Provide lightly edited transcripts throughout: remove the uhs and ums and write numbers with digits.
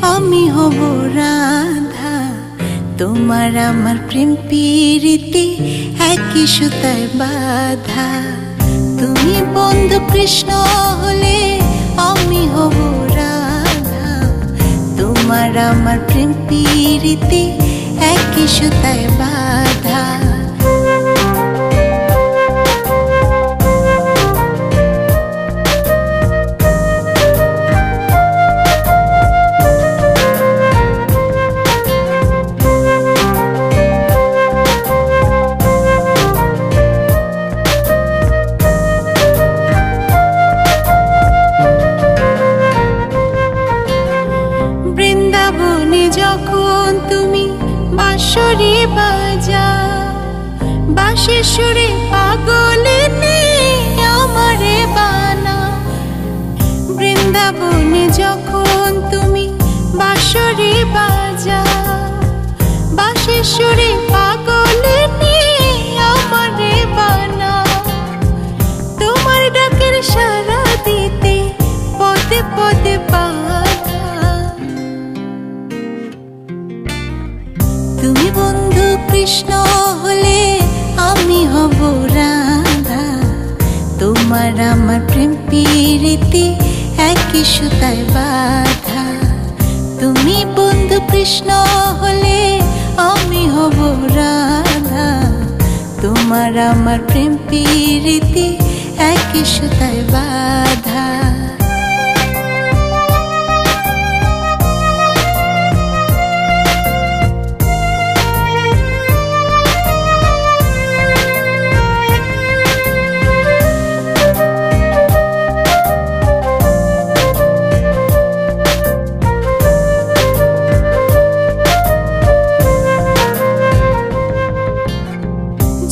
আমি হব রাধা। তোমার আমার প্রেম প্রীতি একই সুতায় বাঁধা। তুমি বন্ধু কৃষ্ণ হলে আমি হব রাধা। তোমার আমার প্রেম প্রীতি একই সুতায় বাঁধা। বৃন্দাবনে যখন তুমি বাঁশরি বাজাও, বাঁশির সুরে পাগলে আমারে বানাও। বৃন্দাবনে যখন তুমি বাঁশরি বাজাও, বাঁশির সুরে পাগলে আমারে বানাও। তোমার ডাকের সাড়া দিতে পদে পদে তুমি বন্ধু কৃষ্ণ হলে আমি হব রাধা। তোমার আমার প্রেম প্রীতি একই সুতায় বাঁধা। তুমি বন্ধু কৃষ্ণ হলে আমি হব রাধা। তোমার আমার প্রেম প্রীতি একই সুতায় বাঁধা।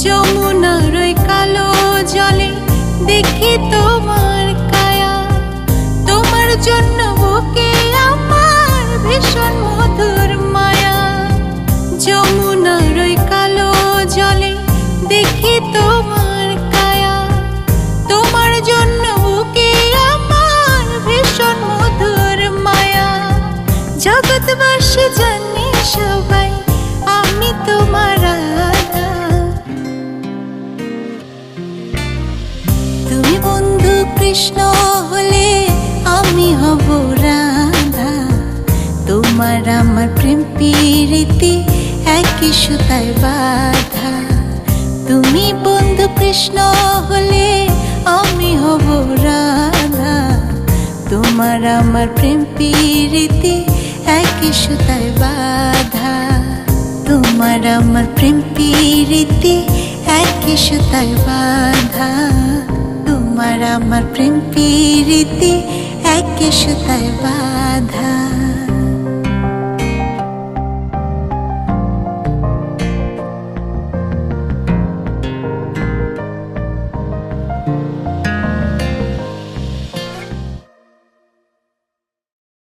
যমুনার ওই কালো জলে দেখি তোমার কায়া। তোমার জন্য বুকে আমার ভীষণ মধুর মায়া। যমুনার ওই কালো জলে দেখি তোমার কায়া। তোমার জন্য বুকে আমার ভীষণ মধুর মায়া। জগৎবাসী জানে সবাই আমি তোমার রাধা। তুমি বন্ধু কৃষ্ণ হলে আমি হব রাধা। তোমার আমার প্রেম প্রীতি একই সুতায় বাঁধা। তুমি বন্ধু কৃষ্ণ হলে আমি হব রাধা। তোমার আমার প্রেম প্রীতি একই সুতায় বাঁধা। তোমার আমার প্রেম প্রীতি একই সুতায় বাঁধা। তোমার আমার প্রেম প্রীতি একই সুতায় বাঁধা।